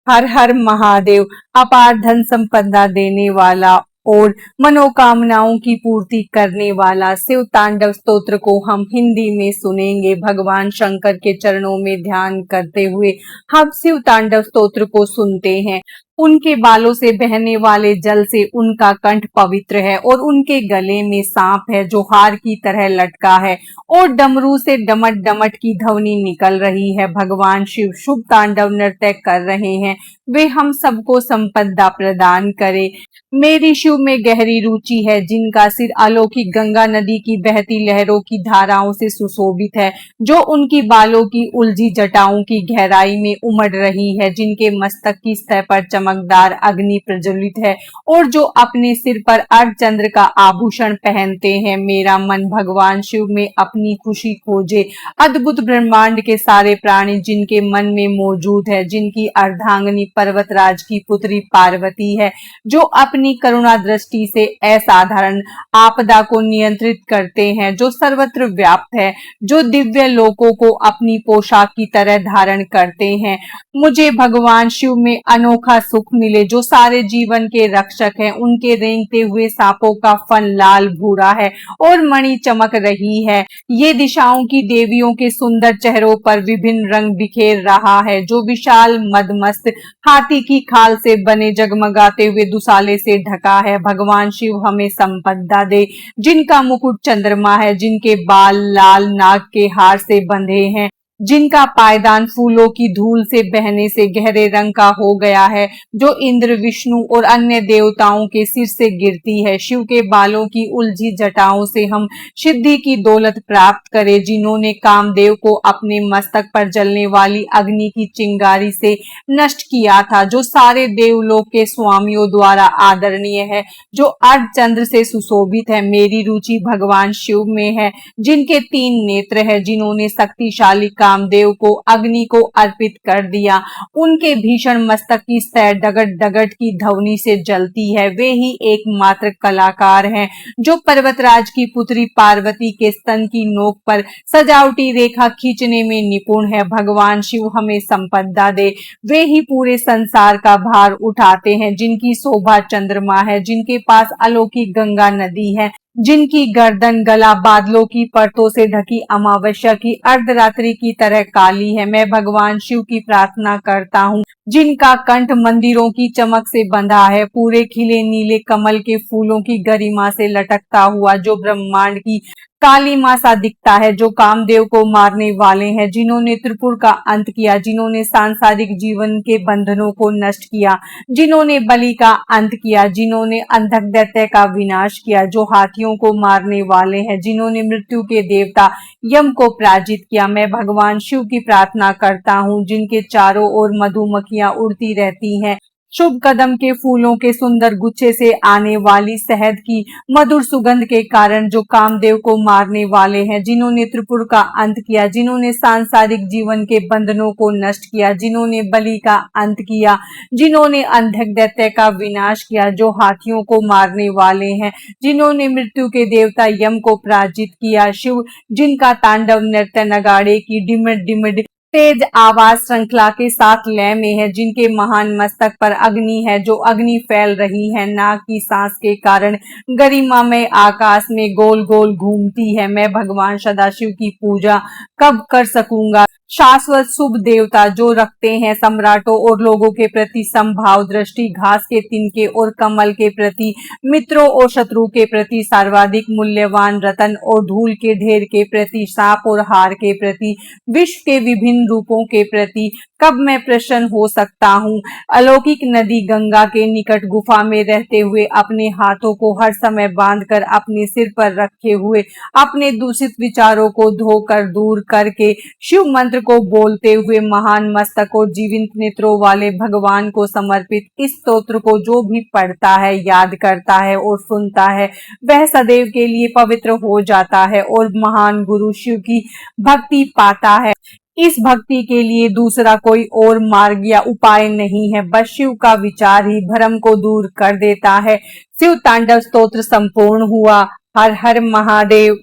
हर हर महादेव। अपार धन संपदा देने वाला और मनोकामनाओं की पूर्ति करने वाला शिव तांडव स्तोत्र को हम हिंदी में सुनेंगे। भगवान शंकर के चरणों में ध्यान करते हुए हम शिव तांडव स्तोत्र को सुनते हैं। उनके बालों से बहने वाले जल से उनका कंठ पवित्र है और उनके गले में सांप है जो हार की तरह लटका है और डमरू से डमट डमट की ध्वनि निकल रही है। भगवान शिव शुभ तांडव नृत्य कर रहे हैं। वे हम सबको संपदा प्रदान करे। मेरी शिव में गहरी रुचि है, जिनका सिर अलौकिक गंगा नदी की बहती लहरों की धाराओं से सुशोभित है, जो उनकी बालों की उलझी जटाओं की गहराई में उमड़ रही है, जिनके मस्तक की सतह पर चमकदार अग्नि प्रज्वलित है और जो अपने सिर पर अर्धचंद्र का आभूषण पहनते हैं। मेरा मन भगवान शिव में अपनी खुशी खोजे। अद्भुत ब्रह्मांड के सारे प्राणी जिनके मन में मौजूद है, जिनकी अर्धांगिनी पर्वतराज की पुत्री पार्वती है, जो अपनी करुणा दृष्टि से असाधारण आपदा को नियंत्रित करते हैं, जो सर्वत्र व्याप्त है, जो दिव्य लोकों को अपनी पोशाक की तरह धारण करते हैं। मुझे भगवान शिव में अनोखा सुख मिले, जो सारे जीवन के रक्षक हैं। उनके रेंगते हुए सांपों का फन लाल भूरा है और मणि चमक रही है। ये दिशाओं की देवियों के सुंदर चेहरों पर विभिन्न रंग बिखेर रहा है, जो विशाल मदमस्त हाथी की खाल से बने जगमगाते हुए दुसाले से ढका है। भगवान शिव हमें संपदा दे, जिनका मुकुट चंद्रमा है, जिनके बाल लाल नाग के हार से बंधे हैं, जिनका पायदान फूलों की धूल से बहने से गहरे रंग का हो गया है, जो इंद्र विष्णु और अन्य देवताओं के सिर से गिरती है। शिव के बालों की उलझी जटाओं से हम सिद्धि की दौलत प्राप्त करें, जिन्होंने कामदेव को अपने मस्तक पर जलने वाली अग्नि की चिंगारी से नष्ट किया था, जो सारे देवलोक के स्वामियों द्वारा आदरणीय है, जो अर्धचंद्र से सुशोभित है। मेरी रुचि भगवान शिव में है, जिनके 3 नेत्र है, जिन्होंने शक्तिशाली कामदेव को अग्नि को अर्पित कर दिया। उनके भीषण मस्तक की सतह डगट डगट की ध्वनि से जलती है। वे ही एकमात्र कलाकार हैं, जो पर्वतराज की पुत्री पार्वती के स्तन की नोक पर सजावटी रेखा खींचने में निपुण है। भगवान शिव हमें संपदा दे। वे ही पूरे संसार का भार उठाते हैं, जिनकी शोभा चंद्रमा है, जिनके पास अलौकिक गंगा नदी है, जिनकी गर्दन गला बादलों की परतों से ढकी अमावस्या की अर्धरात्रि की तरह काली है। मैं भगवान शिव की प्रार्थना करता हूँ, जिनका कंठ मंदिरों की चमक से बंधा है, पूरे खिले नीले कमल के फूलों की गरिमा से लटकता हुआ, जो ब्रह्मांड की काली मां सा दिखता है, जो कामदेव को मारने वाले हैं, जिन्होंने त्रिपुर का अंत किया, जिन्होंने सांसारिक जीवन के बंधनों को नष्ट किया, जिन्होंने बलि का अंत किया, जिन्होंने अंधक दैत्य का विनाश किया, जो हाथियों को मारने वाले हैं, जिन्होंने मृत्यु के देवता यम को पराजित किया। मैं भगवान शिव की प्रार्थना करता हूँ, जिनके चारों ओर मधुमक्खियां उड़ती रहती हैं, शुभ कदम के फूलों के सुंदर गुच्छे से आने वाली शहद की मधुर सुगंध के कारण, जो कामदेव को मारने वाले हैं, जिन्होंने त्रिपुर का अंत किया, जिन्होंने सांसारिक जीवन के बंधनों को नष्ट किया, जिन्होंने बलि का अंत किया, जिन्होंने अंधक दैत्य का विनाश किया, जो हाथियों को मारने वाले हैं, जिन्होंने मृत्यु के देवता यम को पराजित किया। शिव जिनका तांडव नृत्य नगाड़े की डिमिड डिमिड तेज आवाज श्रृंखला के साथ लय में है, जिनके महान मस्तक पर अग्नि है, जो अग्नि फैल रही है, नाग की सांस के कारण गरिमा में आकाश में गोल गोल घूमती है। मैं भगवान सदाशिव की पूजा कब कर सकूंगा? शाश्वत शुभ देवता, जो रखते हैं सम्राटों और लोगों के प्रति संभाव दृष्टि, घास के तिनके और कमल के प्रति, मित्रों और शत्रु के प्रति, सर्वाधिक मूल्यवान रतन और धूल के ढेर के प्रति, सांप और हार के प्रति, विश्व के विभिन्न रूपों के प्रति कब मैं प्रसन्न हो सकता हूँ? अलौकिक नदी गंगा के निकट गुफा में रहते हुए, अपने हाथों को हर समय बांधकर अपने सिर पर रखे हुए, अपने दूषित विचारों को धोकर दूर करके शिव मंत्र को बोलते हुए, महान मस्तक और जीवंत नेत्रों वाले भगवान को समर्पित इस स्तोत्र को जो भी पढ़ता है, याद करता है और सुनता है, वह सदैव के लिए पवित्र हो जाता है और महान गुरु शिव की भक्ति पाता है। इस भक्ति के लिए दूसरा कोई और मार्ग या उपाय नहीं है, बस शिव का विचार ही भ्रम को दूर कर देता है। शिव तांडव स्तोत्र संपूर्ण हुआ। हर हर महादेव।